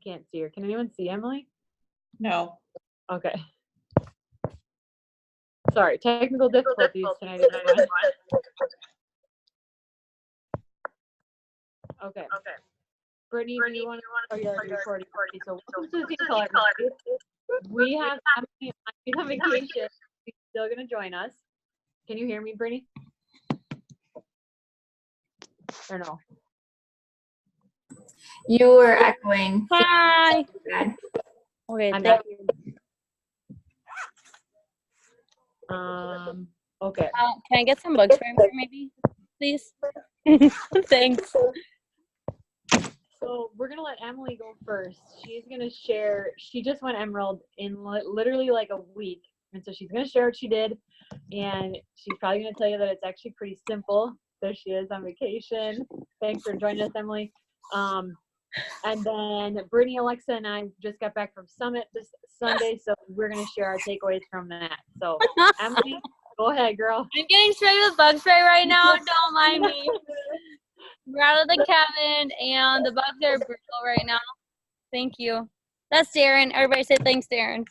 can't see her. Can anyone see Emily? No. Okay. Sorry, technical difficulties tonight, everyone. Okay. Brittany, do you want to? Oh, you're already recording. Okay, so welcome to the Team Color. We have Emily on vacation. She's still going to join us. Can you hear me, Brittany? Or no? You were echoing. Hi. Okay, I'm thank not. Okay. Can I get some bug spray maybe, please? Thanks. So we're gonna let Emily go first. She's gonna share. She just went Emerald in literally like a week, and so she's gonna share what she did, and she's probably gonna tell you that it's actually pretty simple. There she is on vacation. Thanks for joining us, Emily. And then Brittany, Alexa, and I just got back from Summit this Sunday, so we're gonna share our takeaways from that. So Emily, go ahead, girl. I'm getting sprayed with bug spray right now. Don't mind me. We're out of the cabin, and the bugs are brutal right now. Thank you. That's Darren. Everybody say thanks, Darren.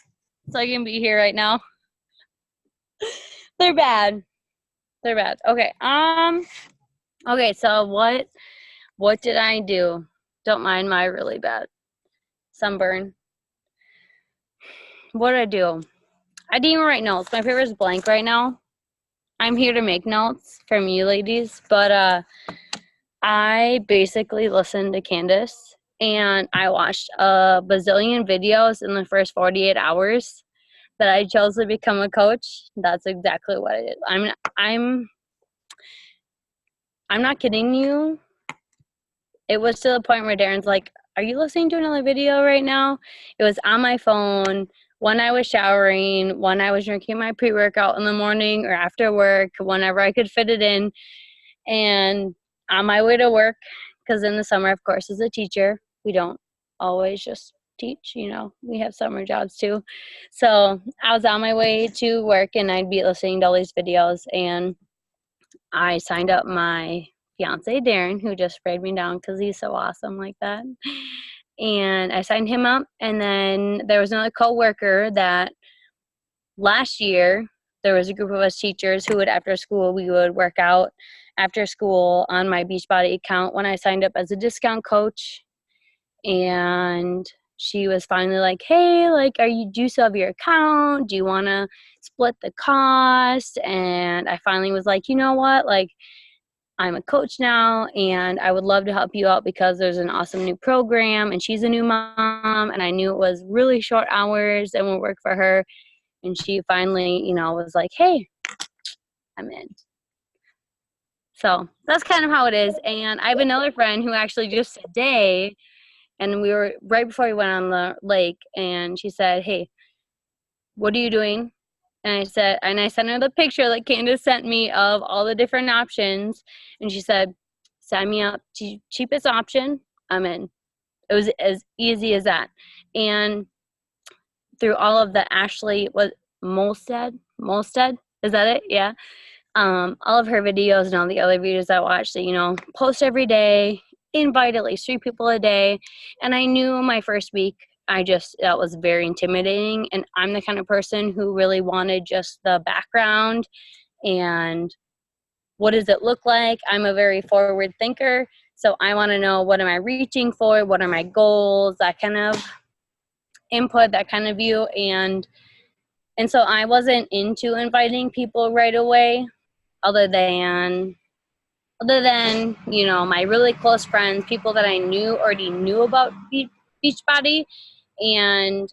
So I can be here right now. They're bad. They're bad. Okay. Okay. So what did I do? Don't mind my really bad sunburn. What did I do? I didn't even write notes. My paper is blank right now. I'm here to make notes from you ladies, but I basically listened to Candace and I watched a bazillion videos in the first 48 hours that I chose to become a coach. That's exactly what I did. I'm not kidding you. It was to the point where Darren's like, "Are you listening to another video right now?" It was on my phone when I was showering, when I was drinking my pre-workout in the morning or after work, whenever I could fit it in, and on my way to work, because in the summer, of course, as a teacher, we don't always just teach, we have summer jobs too. So I was on my way to work and I'd be listening to all these videos, and I signed up my fiance, Darren, who just sprayed me down because he's so awesome like that. And I signed him up, and then there was another coworker that last year, there was a group of us teachers who would, after school, we would work out after school on my Beachbody account when I signed up as a discount coach. And she was finally like, "Hey, do you still have your account? Do you want to split the cost?" And I finally was like, "You know what? I'm a coach now and I would love to help you out because there's an awesome new program and she's a new mom and I knew it was really short hours and would work for her." And she finally, was like, "Hey, I'm in." So that's kind of how it is. And I have another friend who actually just today, and we were right before we went on the lake, and she said, "Hey, what are you doing?" And I sent her the picture that Candace sent me of all the different options. And she said, "Sign me up to cheapest option. I'm in." It was as easy as that. And through all of the Ashley, Molstead, is that it? Yeah. All of her videos and all the other videos I watched that, post every day, invite at least 3 people a day. And I knew my first week, that was very intimidating. And I'm the kind of person who really wanted just the background and what does it look like? I'm a very forward thinker. So I want to know, what am I reaching for? What are my goals? That kind of input, that kind of view. And so I wasn't into inviting people right away, other than my really close friends, people that I already knew about Beachbody, and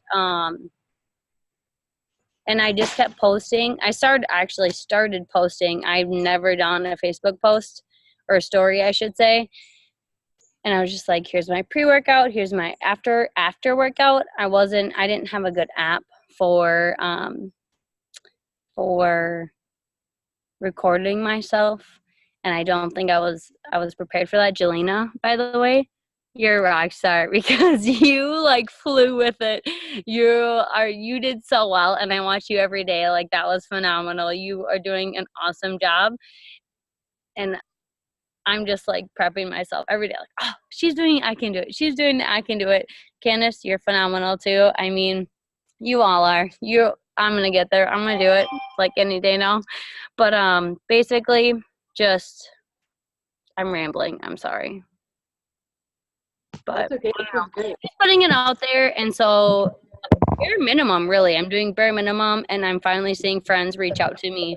I just kept posting. I started posting. I've never done a Facebook post or a story, I should say. And I was just like, here's my pre-workout, here's my after workout. I didn't have a good app for recording myself, and I don't think I was prepared for that. Jelena, by the way, you're a rock star because you flew with it. You did so well, and I watch you every day. That was phenomenal. You are doing an awesome job, and I'm just like prepping myself every day. Like, oh, she's doing it, I can do it. She's doing it, I can do it. Candace, you're phenomenal too. I mean, you all are. I'm going to get there. I'm going to do it like any day now. But basically just, I'm rambling. I'm sorry. But That's okay. This is great. just putting it out there. And so bare minimum, really. I'm doing bare minimum, and I'm finally seeing friends reach out to me.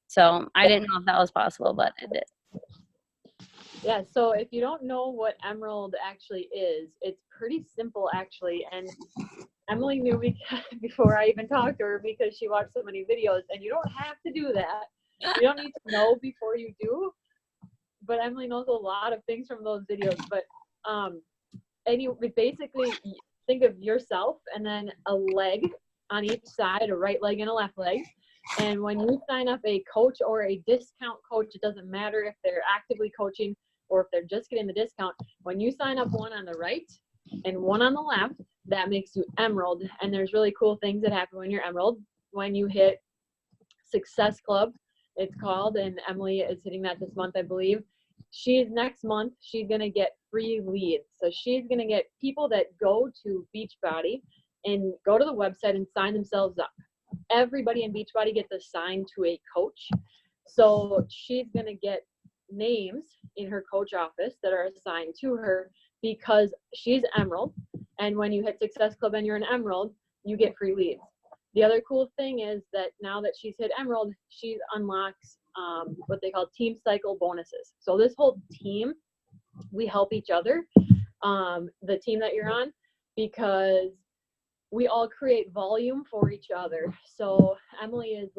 So I didn't know if that was possible, but it did. Yeah, so if you don't know what Emerald actually is, it's pretty simple actually. And Emily knew because, before I even talked to her, because she watched so many videos, and you don't have to do that. You don't need to know before you do. But Emily knows a lot of things from those videos. But basically think of yourself and then a leg on each side, a right leg and a left leg. And when you sign up a coach or a discount coach, it doesn't matter if they're actively coaching or if they're just getting the discount. When you sign up one on the right and one on the left, that makes you Emerald. And there's really cool things that happen when you're Emerald. When you hit Success Club, it's called, and Emily is hitting that this month, I believe. Next month, she's going to get free leads. So she's going to get people that go to Beachbody and go to the website and sign themselves up. Everybody in Beachbody gets assigned to a coach. So she's going to get names in her coach office that are assigned to her because she's Emerald. And when you hit Success Club and you're an Emerald, you get free leads. The other cool thing is that now that she's hit Emerald, she unlocks what they call team cycle bonuses. So this whole team, we help each other, the team that you're on, because we all create volume for each other. So Emily is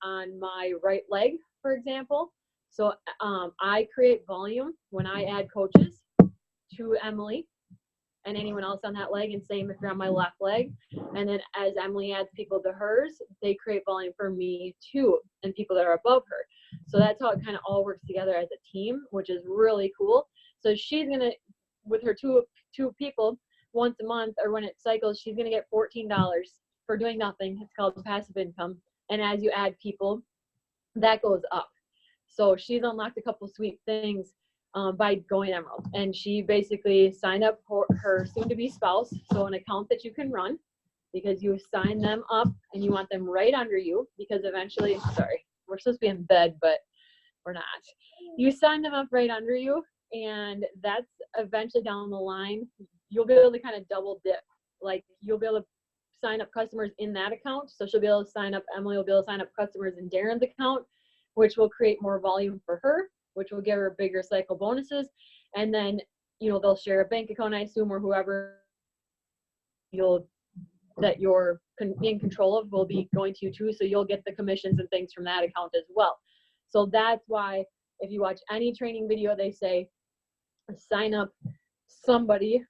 on my right leg, for example. So I create volume when I add coaches to Emily and anyone else on that leg, and same if you're on my left leg. And then as Emily adds people to hers, they create volume for me too, and people that are above her. So that's how it kind of all works together as a team, which is really cool. So she's gonna, with her two people, once a month or when it cycles, she's gonna get $14 for doing nothing. It's called passive income. And as you add people, that goes up. So she's unlocked a couple sweet things by going Emerald. And she basically signed up for her soon-to-be spouse, so an account that you can run, because you sign them up and you want them right under you, because eventually, sorry, we're supposed to be in bed, but we're not. You sign them up right under you, and that's eventually down the line, you'll be able to kind of double dip. Like, you'll be able to sign up customers in that account. So she'll be able to sign up, Emily will be able to sign up customers in Darren's account, which will create more volume for her, which will give her bigger cycle bonuses. And then, you know, they'll share a bank account, I assume, or whoever that you're in control of will be going to you too. So you'll get the commissions and things from that account as well. So that's why if you watch any training video, they say sign up somebody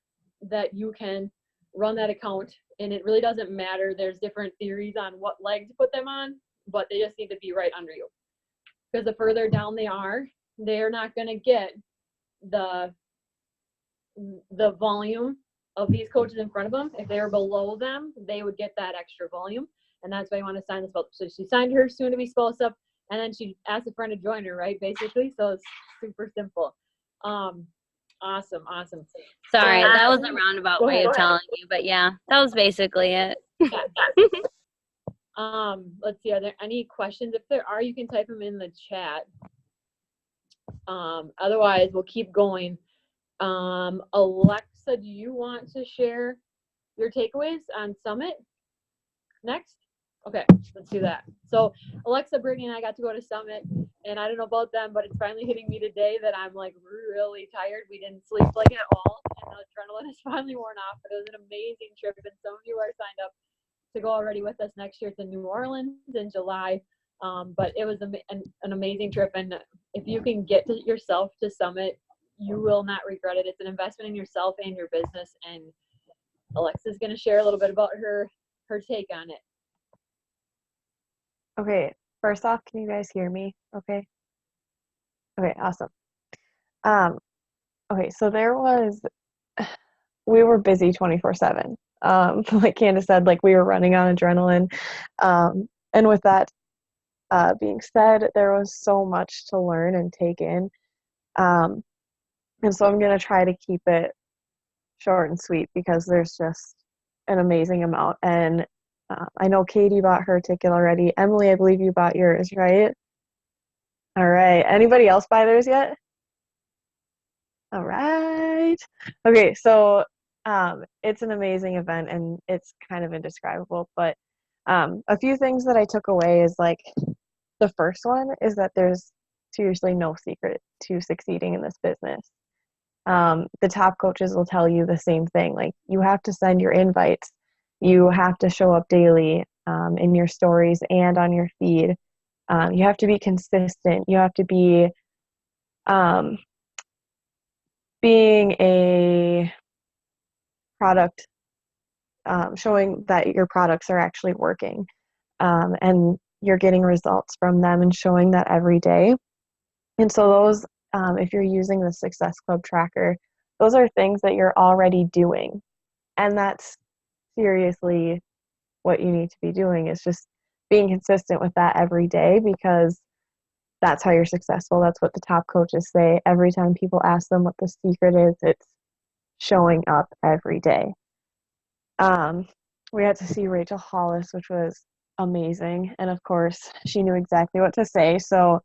that you can run that account. And it really doesn't matter. There's different theories on what leg to put them on, but they just need to be right under you. Because the further down they are, they're not going to get the volume of these coaches in front of them. If they were below them, they would get that extra volume. And that's why you want to sign this up. So she signed her soon-to-be-spouse up, and then she asked a friend to join her, right, basically. So it's super simple. Awesome. Sorry, that was a roundabout way of telling you, but yeah, that was basically it. Let's see, are there any questions? If there are, you can type them in the chat. Otherwise, we'll keep going. Alexa, do you want to share your takeaways on Summit next? Okay, let's do that. So Alexa, Brittany, and I got to go to Summit, and I don't know about them, but it's finally hitting me today that I'm like really tired. We didn't sleep like at all, and the adrenaline is finally worn off. But it was an amazing trip, and some of you are signed up to go already with us next year to New Orleans in July. But it was an amazing trip, and if you can get yourself to Summit, you will not regret it. It's an investment in yourself and your business, and Alexa's going to share a little bit about her take on it. Okay, first off, can you guys hear me okay? Okay, awesome. Okay, so we were busy 24/7. Like Candace said, like we were running on adrenaline. And with that being said, there was so much to learn and take in. Um, and so I'm going to try to keep it short and sweet because there's just an amazing amount. And I know Katie bought her ticket already. Emily, I believe you bought yours, right? All right. Anybody else buy theirs yet? All right. Okay, so it's an amazing event and it's kind of indescribable. But a few things that I took away is like the first one is that there's seriously no secret to succeeding in this business. The top coaches will tell you the same thing. Like you have to send your invites, you have to show up daily in your stories and on your feed. You have to be consistent. You have to be um, being a product, showing that your products are actually working and you're getting results from them and showing that every day. And so those, if you're using the Success Club tracker, those are things that you're already doing. And that's seriously what you need to be doing is just being consistent with that every day because that's how you're successful. That's what the top coaches say. Every time people ask them what the secret is, it's showing up every day. We had to see Rachel Hollis, which was amazing. And of course, she knew exactly what to say. So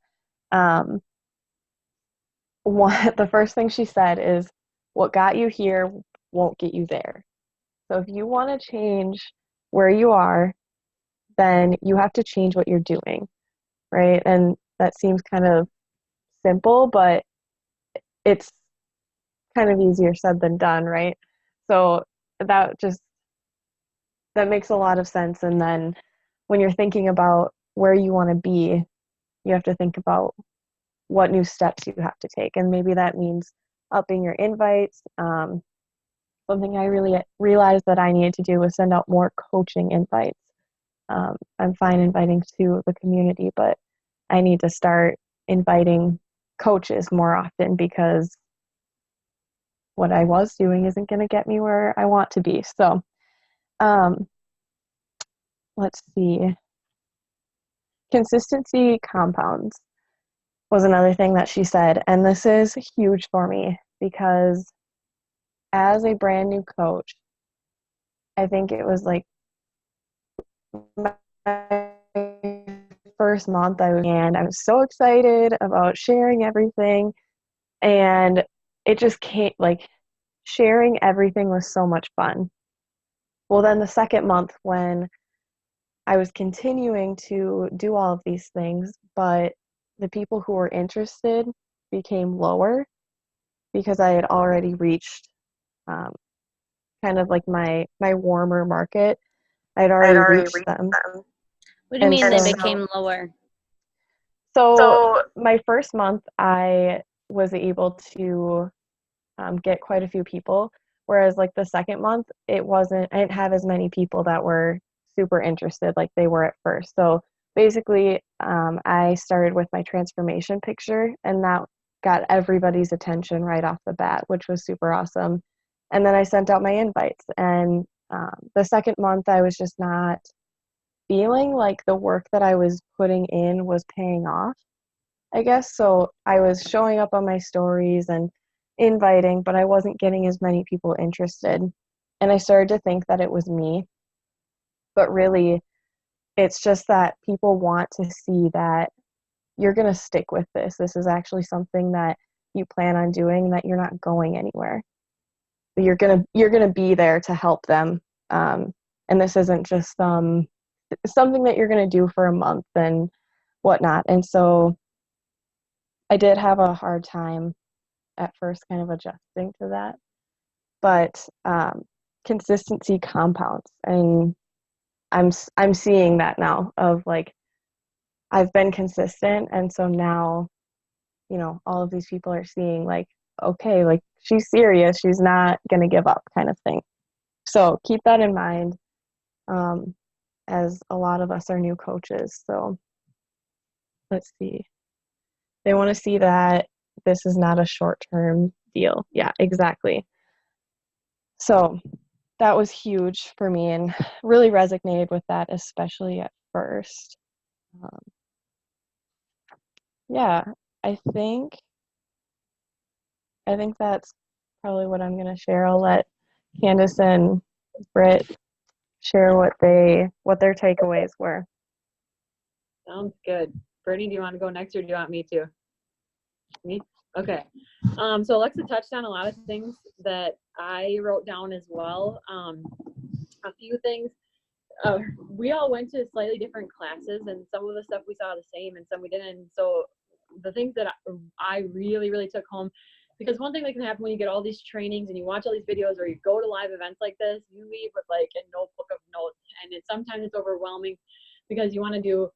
um, the first thing she said is, what got you here won't get you there. So if you want to change where you are, then you have to change what you're doing, right? And that seems kind of simple, but it's kind of easier said than done, right? So that just that makes a lot of sense. And then when you're thinking about where you want to be, you have to think about what new steps you have to take. And maybe that means upping your invites. Something I really realized that I needed to do was send out more coaching invites. I'm fine inviting to the community, but I need to start inviting coaches more often because what I was doing isn't going to get me where I want to be. So let's see. Consistency compounds was another thing that she said. And this is huge for me because as a brand new coach, I think it was like my first month I was so excited about sharing everything. And it just came like sharing everything was so much fun. Well, then the second month when I was continuing to do all of these things, but the people who were interested became lower because I had already reached kind of like my warmer market. I'd already reached them. What do you And mean they so- became lower? So my first month, I was able to get quite a few people, whereas like the second month, I didn't have as many people that were super interested like they were at first. So basically, I started with my transformation picture, and that got everybody's attention right off the bat, which was super awesome. And then I sent out my invites, and the second month, I was just not feeling like the work that I was putting in was paying off, I guess. So I was showing up on my stories and inviting, but I wasn't getting as many people interested. And I started to think that it was me. But really, it's just that people want to see that you're going to stick with this. This is actually something that you plan on doing, that you're not going anywhere. You're gonna be there to help them. And this isn't just something that you're going to do for a month and whatnot. And so I did have a hard time at first kind of adjusting to that. But consistency compounds. And I'm seeing that now of like, I've been consistent. And so now, all of these people are seeing like, okay, like she's serious. She's not going to give up kind of thing. So keep that in mind. As a lot of us are new coaches. So let's see. They want to see that this is not a short-term deal. Yeah, exactly. So that was huge for me and really resonated with that, especially at first. Yeah, I think I think that's probably what I'm going to share. I'll let Candace and Britt share what their takeaways were. Sounds good. Brittany, do you want to go next or do you want me to? Me? Okay. So Alexa touched on a lot of things that I wrote down as well. A few things. We all went to slightly different classes, and some of the stuff we saw the same and some we didn't. So the things that I really, really took home, because one thing that can happen when you get all these trainings and you watch all these videos or you go to live events like this, you leave with like a notebook of notes, and sometimes it's overwhelming because you want to do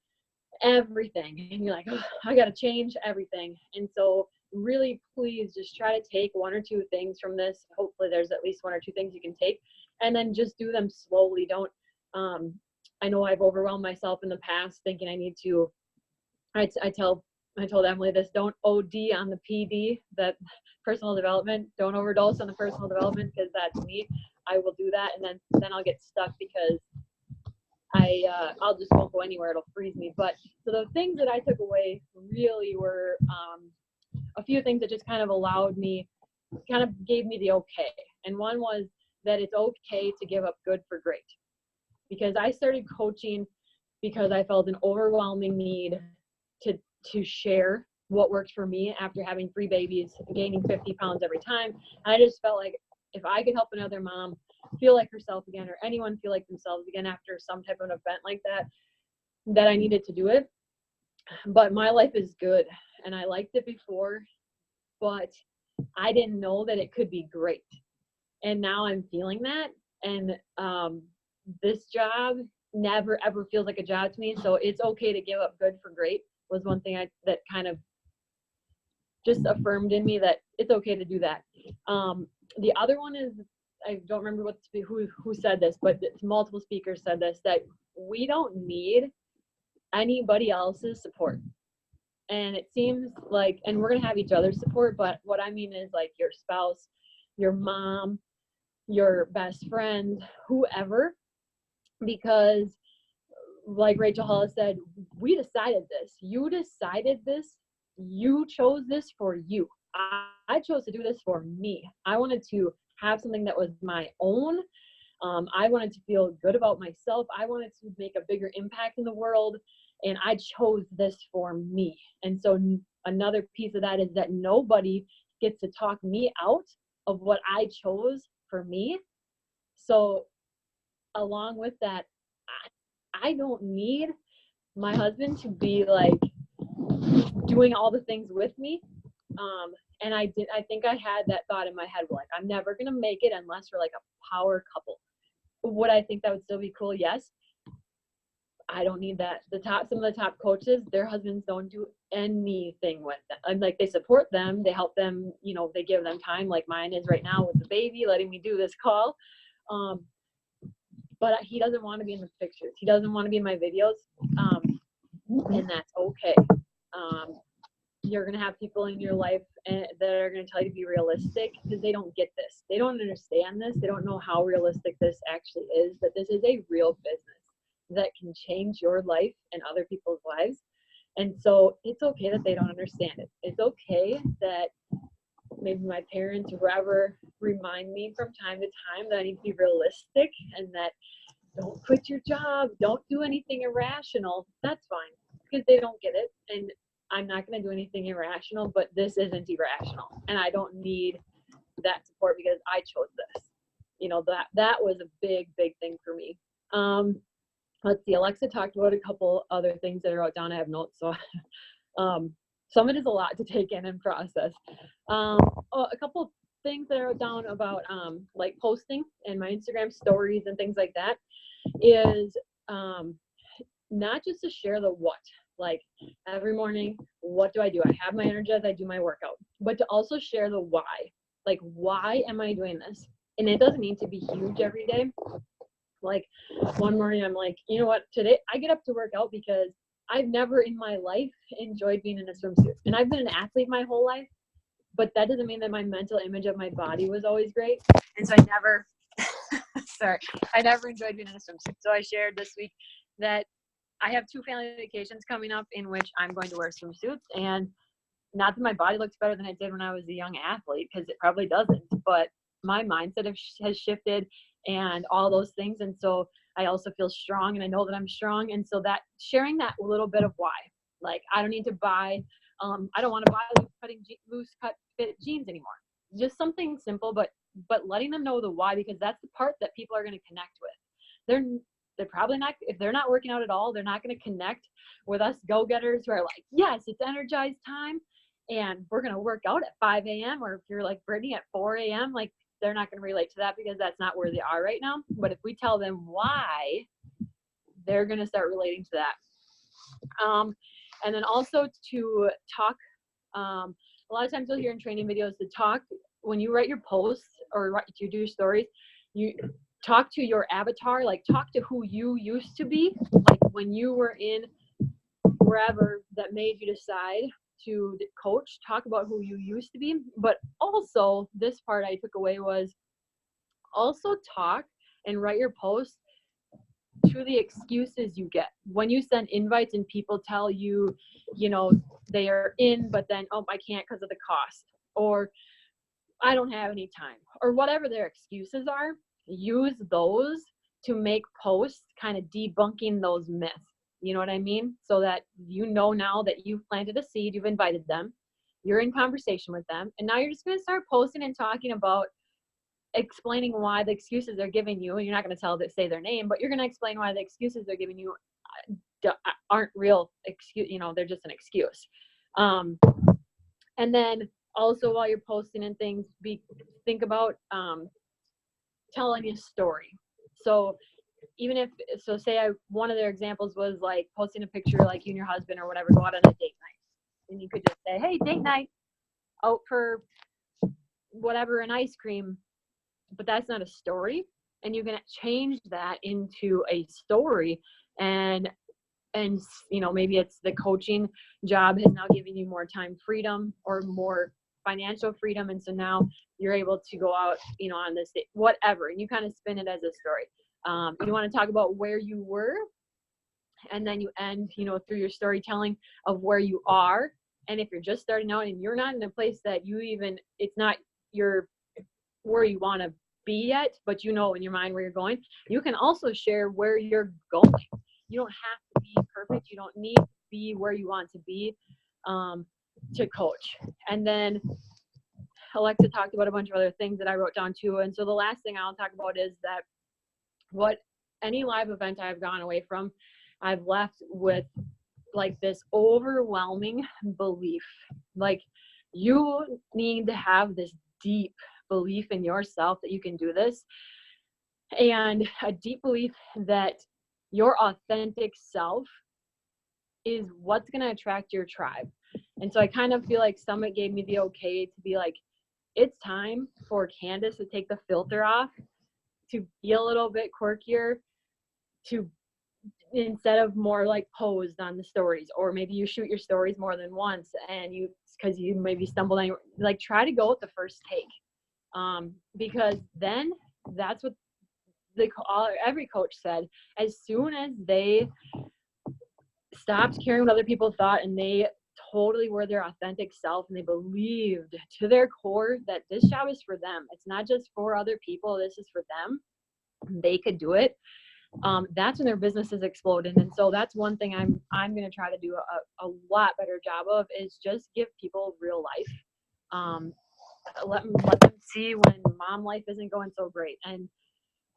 everything and you're like, oh, I got to change everything. And so really, please just try to take one or two things from this. Hopefully there's at least one or two things you can take, and then just do them slowly. Don't I know I've overwhelmed myself in the past thinking I need to, I told Emily this, don't OD on the PD, that personal development. Don't overdose on the personal development, because that's me. I will do that, and then I'll get stuck because I'll just won't go anywhere. It'll freeze me. But so the things that I took away really were a few things that just kind of gave me the okay. And one was that it's okay to give up good for great. Because I started coaching because I felt an overwhelming need to share what worked for me after having 3 babies, gaining 50 pounds every time. And I just felt like if I could help another mom feel like herself again, or anyone feel like themselves again after some type of an event like that I needed to do it. But my life is good, and I liked it before, but I didn't know that it could be great. And now I'm feeling that, and this job never ever feels like a job to me. So it's okay to give up good for great was one thing that kind of just affirmed in me that it's okay to do that. The other one is, I don't remember who said this, but multiple speakers said this, that we don't need anybody else's support. And it seems like, and we're going to have each other's support, but what I mean is like your spouse, your mom, your best friend, whoever, because like Rachel Hollis said, we decided this. You decided this. You chose this for you. I chose to do this for me. I wanted to have something that was my own. I wanted to feel good about myself. I wanted to make a bigger impact in the world, and I chose this for me. And so another piece of that is that nobody gets to talk me out of what I chose for me. So along with that, I don't need my husband to be like doing all the things with me. And I think I had that thought in my head, like, I'm never going to make it unless we're like a power couple. Would I think that would still be cool? Yes. I don't need that. Some of the top coaches, their husbands don't do anything with them. And like, they support them, they help them, they give them time, like mine is right now with the baby, letting me do this call. But he doesn't want to be in the pictures. He doesn't want to be in my videos. And that's okay. You're going to have people in your life that are going to tell you to be realistic, because they don't get this. They don't understand this. They don't know how realistic this actually is, that this is a real business that can change your life and other people's lives. And so it's okay that they don't understand it. It's okay that maybe my parents or whoever remind me from time to time that I need to be realistic, and that don't quit your job, don't do anything irrational. That's fine, because they don't get it. And I'm not going to do anything irrational, but this isn't irrational. And I don't need that support because I chose this. That was a big, big thing for me. Let's see, Alexa talked about a couple other things that are out down. I have notes, so some of it is a lot to take in and process. A couple things that are down about like posting and my Instagram stories and things like that is not just to share the what, like every morning, what do I do? I have my Energize, I do my workout, but to also share the why, like, why am I doing this? And it doesn't need to be huge every day. Like one morning I'm like, you know what, today I get up to work out because I've never in my life enjoyed being in a swimsuit. And I've been an athlete my whole life, but that doesn't mean that my mental image of my body was always great. And so I never, I never enjoyed being in a swimsuit. So I shared this week that I have 2 family vacations coming up in which I'm going to wear swimsuits. And not that my body looks better than it did when I was a young athlete, because it probably doesn't, but my mindset has shifted and all those things. And so I also feel strong, and I know that I'm strong. And so that sharing that little bit of why, like, I don't need to buy, I don't want to buy loose cut fit jeans anymore. Just something simple, but letting them know the why, because that's the part that people are going to connect with. They're probably not, if they're not working out at all, they're not going to connect with us go-getters who are like, yes, it's energized time and we're going to work out at 5 a.m. Or if you're like Brittany at 4 a.m., like, they're not going to relate to that because that's not where they are right now. But if we tell them why, they're going to start relating to that. And then also to talk, a lot of times you'll hear in training videos to talk, when you write your posts or you do your stories, you talk to your avatar, like talk to who you used to be, like when you were in wherever that made you decide to coach, talk about who you used to be. But also, this part I took away was also talk and write your posts to the excuses you get when you send invites and people tell you, you know, they are in, but then, oh, I can't because of the cost, or I don't have any time, or whatever their excuses are. Use those to make posts kind of debunking those myths. You know what I mean? So that you know now that you've planted a seed, you've invited them, you're in conversation with them, and now you're just going to start posting and talking about, explaining why the excuses they're giving you. And you're not going to say their name, but you're going to explain why the excuses they're giving you aren't real excuse. You know, they're just an excuse. And then also, while you're posting and things, think about telling a story. So even if, so say one of their examples was like posting a picture like you and your husband or whatever go out on a date night, and you could just say, hey, date night out for whatever, an ice cream. But that's not a story, and you can change that into a story. And you know, maybe it's the coaching job has now given you more time freedom or more financial freedom, and so now you're able to go out, you know, on this day, whatever, and you kind of spin it as a story. You want to talk about where you were, and then you end, you know, through your storytelling of where you are. And if you're just starting out and you're not in a place that you even, it's not your where you want to be yet, but you know in your mind where you're going, you can also share where you're going. You don't have to be perfect. You don't need to be where you want to be to coach. And then Alexa talked about a bunch of other things that I wrote down too. And so the last thing I'll talk about is that what any live event I've gone away from, I've left with like this overwhelming belief. Like, you need to have this deep belief in yourself that you can do this, and a deep belief that your authentic self is what's going to attract your tribe. And so I kind of feel like Summit gave me the okay to be like, it's time for Candace to take the filter off, to be a little bit quirkier, to instead of more like posed on the stories, or maybe you shoot your stories more than once and because you maybe stumbled on, like, try to go with the first take. Because then that's what every coach said. As soon as they stopped caring what other people thought and they totally were their authentic self, and they believed to their core that this job is for them, it's not just for other people, this is for them, they could do it. That's when their businesses exploded. And so that's one thing I'm going to try to do a lot better job of, is just give people real life. Let them see when mom life isn't going so great. And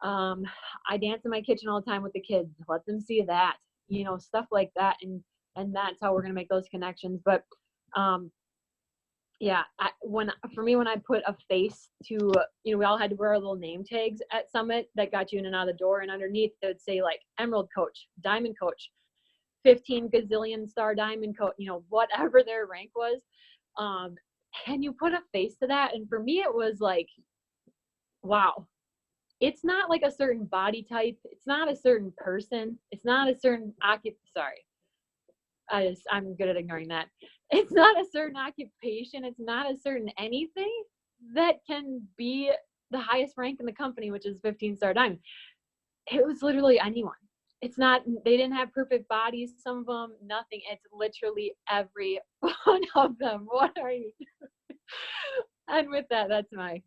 I dance in my kitchen all the time with the kids. Let them see that, you know, stuff like that. And that's how we're going to make those connections. But yeah, when I put a face to, you know, we all had to wear our little name tags at Summit that got you in and out of the door. And underneath it would say like Emerald Coach, Diamond Coach, 15 gazillion star Diamond Coach, you know, whatever their rank was. And you put a face to that. And for me, it was like, wow, it's not like a certain body type. It's not a certain person. It's not a certain I'm good at ignoring that. It's not a certain occupation. It's not a certain anything that can be the highest rank in the company, which is 15-star diamond. It was literally anyone. it's not, they didn't have perfect bodies, some of them, nothing. It's literally every one of them. What are you doing? And with that, that's my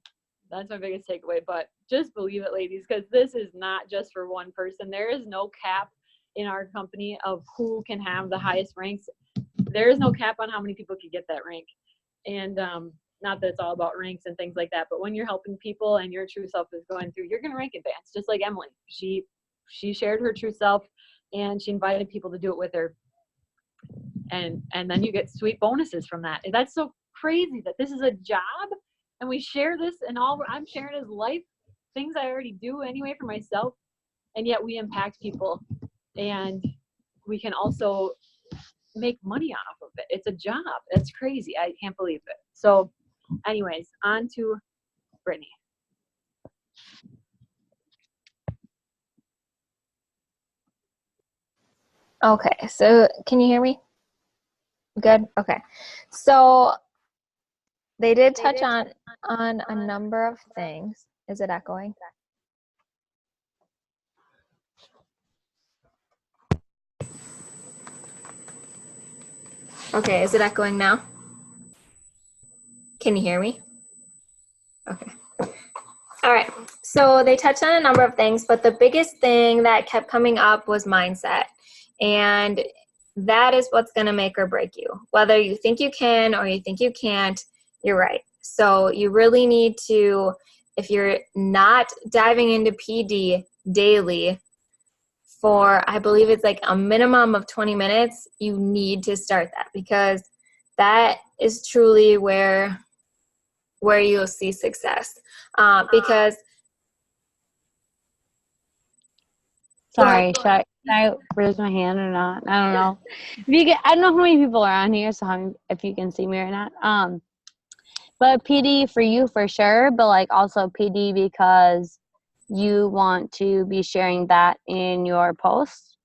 biggest takeaway. But just believe it, ladies, because this is not just for one person. There is no cap in our company of who can have the highest ranks. There is no cap on how many people can get that rank. And not that it's all about ranks and things like that, but when you're helping people and your true self is going through, you're going to rank advance, just like Emily. She shared her true self and she invited people to do it with her. And then you get sweet bonuses from that. And that's so crazy that this is a job and we share this, and all I'm sharing is life, things I already do anyway for myself. And yet we impact people and we can also make money off of it. It's a job. That's crazy. I can't believe it. So anyways, on to Brittany. Okay, so can you hear me? Good. Okay. So they did touch on a number of things. Is it echoing? Okay, is it echoing now? Can you hear me? Okay. All right. So they touched on a number of things, but the biggest thing that kept coming up was mindset. And that is what's going to make or break you. Whether you think you can or you think you can't, you're right. So you really need to, if you're not diving into PD daily for, I believe it's like a minimum of 20 minutes, you need to start that, because that is truly where you'll see success. Because Sorry, can I raise my hand or not? I don't know. I don't know how many people are on here, so if you can see me or not. But PD for you for sure, but like also PD because you want to be sharing that in your posts.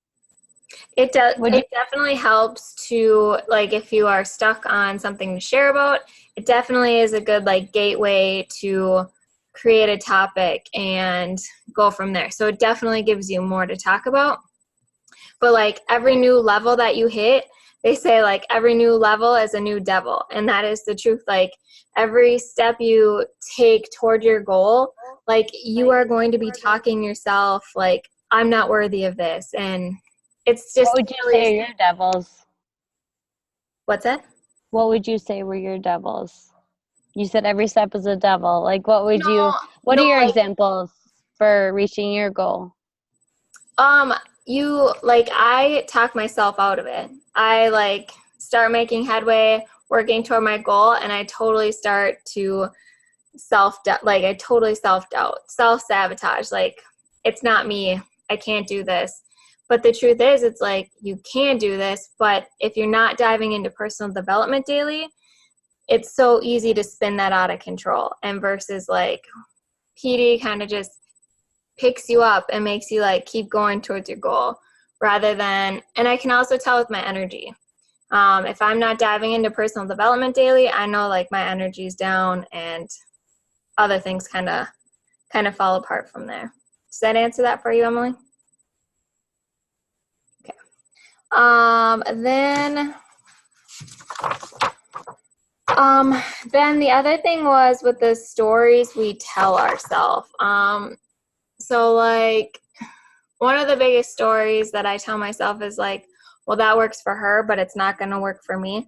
It does. It definitely helps to, like, if you are stuck on something to share about, it definitely is a good like gateway to create a topic and go from there. So it definitely gives you more to talk about. But like every new level that you hit, they say like every new level is a new devil. And that is the truth. Like every step you take toward your goal, like you are going to be talking yourself like, I'm not worthy of this. And it's just. What would you say are your devils? What's that? What would you say were your devils? You said every step is a devil. Like what are your examples for reaching your goal? I talk myself out of it. I like start making headway, working toward my goal, and I totally start to self-doubt, self-sabotage. Like, it's not me. I can't do this. But the truth is, it's like, you can do this, but if you're not diving into personal development daily, it's so easy to spin that out of control. And versus like PD kind of just picks you up and makes you like keep going towards your goal rather than, and I can also tell with my energy. If I'm not diving into personal development daily, I know like my energy is down and other things kind of fall apart from there. Does that answer that for you, Emily? Okay. Then the other thing was with the stories we tell ourselves. So like one of the biggest stories that I tell myself is like, well, that works for her, but it's not going to work for me.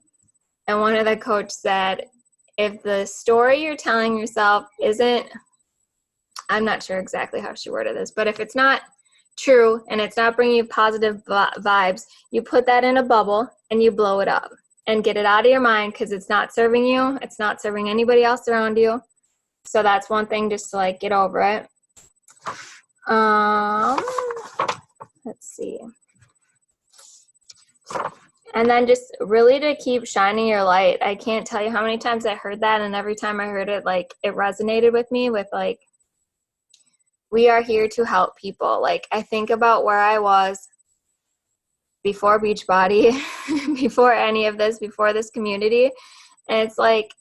And one of the coach said, if the story you're telling yourself isn't, I'm not sure exactly how she worded this, but if it's not true and it's not bringing you positive vibes, you put that in a bubble and you blow it up and get it out of your mind, because it's not serving you. It's not serving anybody else around you. So that's one thing, just to like get over it. Let's see. And then just really to keep shining your light. I can't tell you how many times I heard that, and every time I heard it, like it resonated with me with like, we are here to help people. Like I think about where I was before Beachbody, before any of this, before this community. And it's like,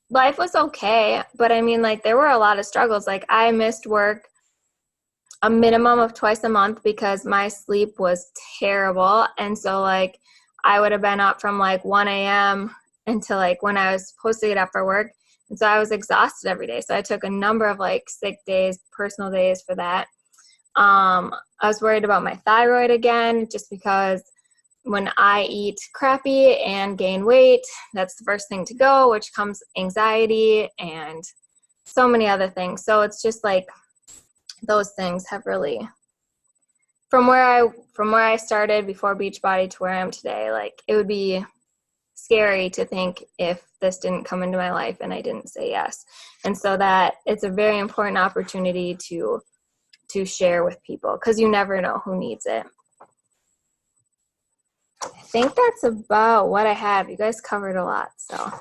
life was okay. But I mean, like there were a lot of struggles. Like I missed work a minimum of twice a month because my sleep was terrible. And so like I would have been up from like 1 a.m. until like when I was supposed to get up for work. And so I was exhausted every day. So I took a number of like sick days, personal days for that. I was worried about my thyroid again, just because when I eat crappy and gain weight, that's the first thing to go, which comes anxiety and so many other things. So it's just like those things have really, from where I started before Beachbody to where I am today, like it would be scary to think if this didn't come into my life and I didn't say yes. And so that it's a very important opportunity to share with people, because you never know who needs it. I think that's about what I have. You guys covered a lot, so.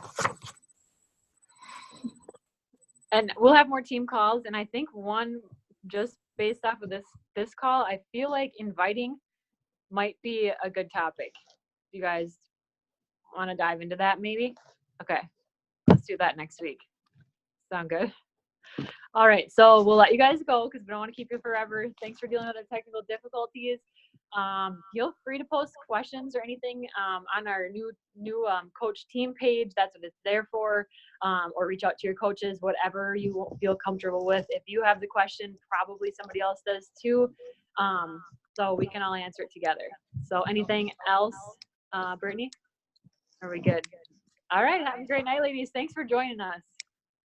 And we'll have more team calls. And I think one, just based off of this call, I feel like inviting might be a good topic. You guys want to dive into that maybe? Okay, let's do that next week. Sound good? All right, so we'll let you guys go because we don't want to keep you forever. Thanks for dealing with our technical difficulties. Feel free to post questions or anything on our new coach team page. That's what it's there for. Or reach out to your coaches, whatever you feel comfortable with. If you have the question, probably somebody else does too. So we can all answer it together. So anything else, Brittany? Are we good? All right, have a great night, ladies. Thanks for joining us.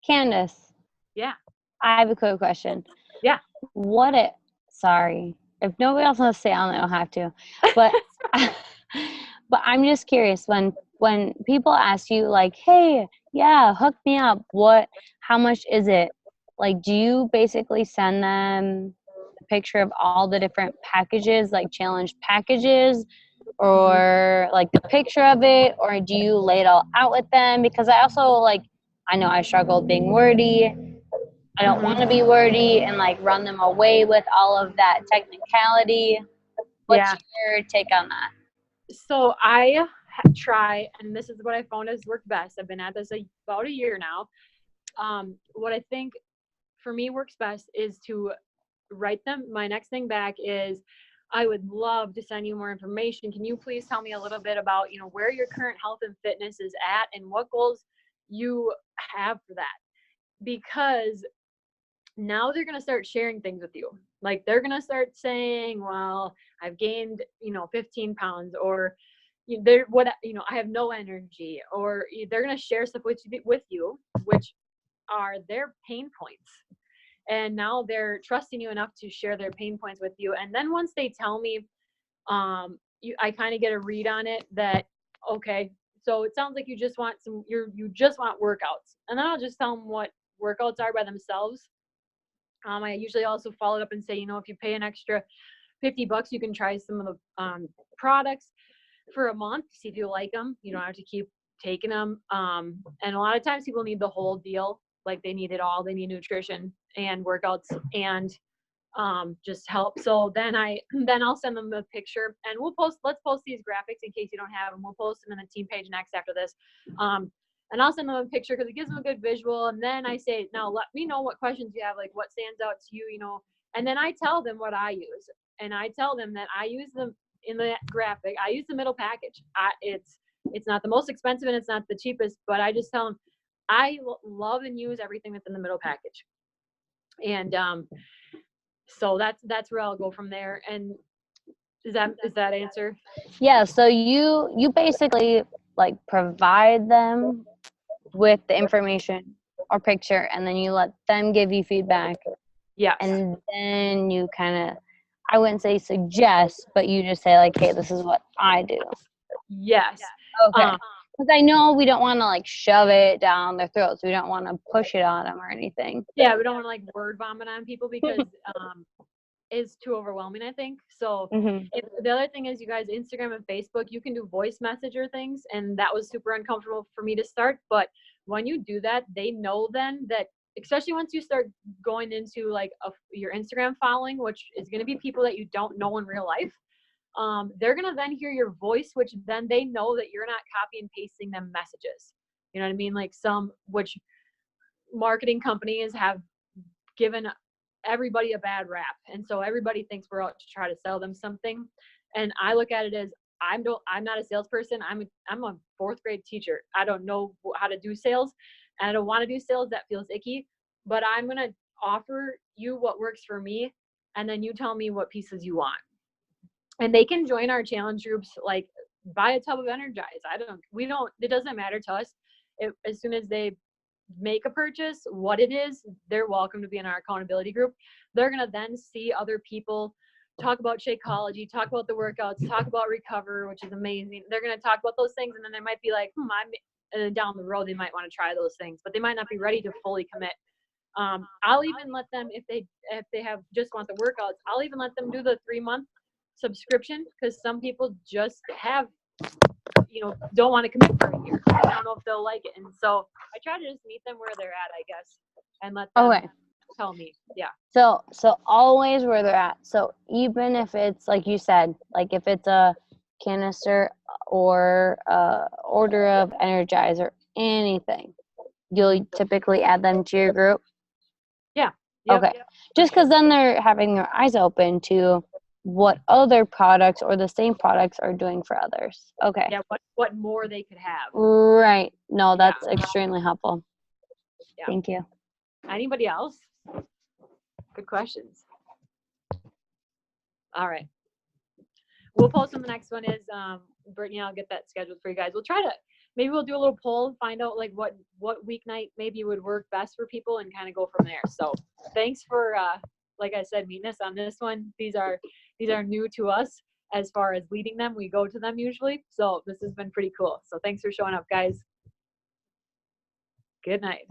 Candace. Yeah. I have a quick question. Yeah. Sorry. If nobody else wants to say, I don't have to. But but I'm just curious, when people ask you like, hey, yeah, hook me up, how much is it? Like, do you basically send them a picture of all the different packages, like challenge packages, or like the picture of it, or do you lay it all out with them? Because I know I struggled being wordy. I don't want to be wordy and like run them away with all of that technicality. What's your take on that? So I try, and this is what I found has worked best. I've been at this about a year now. What I think for me works best is to write them. My next thing back is, I would love to send you more information. Can you please tell me a little bit about, where your current health and fitness is at and what goals you have for that? Because now they're going to start sharing things with you. Like they're going to start saying, well, I've gained, 15 pounds, or I have no energy, or they're going to share stuff with you, which are their pain points. And now they're trusting you enough to share their pain points with you. And then once they tell me, I kind of get a read on it that, okay, so it sounds like you just want you just want workouts. And then I'll just tell them what workouts are by themselves. I usually also follow it up and say, if you pay an extra $50, you can try some of the products for a month, see if you like them. You don't have to keep taking them. And a lot of times people need the whole deal. Like they need it all. They need nutrition and workouts and just help. So then I'll send them a picture, and let's post these graphics in case you don't have them. We'll post them in the team page next after this. And I'll send them a picture because it gives them a good visual. And then I say, now let me know what questions you have, like what stands out to you, and then I tell them what I use. And I tell them that I use them in the graphic. I use the middle package. It's not the most expensive and it's not the cheapest, but I just tell them I love and use everything that's in the middle package. And so that's where I'll go from there. And is that answer? Yeah, so you basically like provide them with the information or picture, and then you let them give you feedback. Yeah. And then you kind of, I wouldn't say suggest, but you just say like, hey, this is what I do. Yes. Okay. Because I know we don't want to like shove it down their throats. We don't want to push it on them or anything. Yeah, we don't want to like word vomit on people because it's too overwhelming, I think. So the other thing is, you guys, Instagram and Facebook, you can do voice messenger things, and that was super uncomfortable for me to start. But when you do that, they know then that, especially once you start going into like your Instagram following, which is going to be people that you don't know in real life, they're going to then hear your voice, which then they know that you're not copy and pasting them messages. You know what I mean? Like which marketing companies have given everybody a bad rap. And so everybody thinks we're out to try to sell them something. And I look at it as I'm not a salesperson. I'm a 4th grade teacher. I don't know how to do sales, and I don't want to do sales. That feels icky, but I'm going to offer you what works for me. And then you tell me what pieces you want. And they can join our challenge groups, like buy a tub of Energize. It doesn't matter to us. As soon as they make a purchase, what it is, they're welcome to be in our accountability group. They're going to then see other people talk about Shakeology, talk about the workouts, talk about Recover, which is amazing. They're going to talk about those things, and then they might be like, and then down the road, they might want to try those things, but they might not be ready to fully commit. I'll even let them, if they have just want the workouts, I'll even let them do the 3-month subscription, because some people just have, don't want to commit for a year. I don't know if they'll like it. And so I try to just meet them where they're at, I guess, and let them tell me. Yeah. So always where they're at. So even if it's like you said, like if it's a canister or order of Energize or anything, you'll typically add them to your group. Yeah. Yep. Okay. Just because then they're having their eyes open to what other products or the same products are doing for others. Okay. Yeah. What more they could have. Right. No, that's extremely helpful. Yeah. Thank you. Anybody else? Good questions. All right. We'll post when the next one is. Brittany, I'll get that scheduled for you guys. Maybe we'll do a little poll and find out like what weeknight maybe would work best for people and kind of go from there. So thanks for, like I said, meeting us on this one. These are new to us as far as leading them. We go to them usually. So this has been pretty cool. So thanks for showing up, guys. Good night.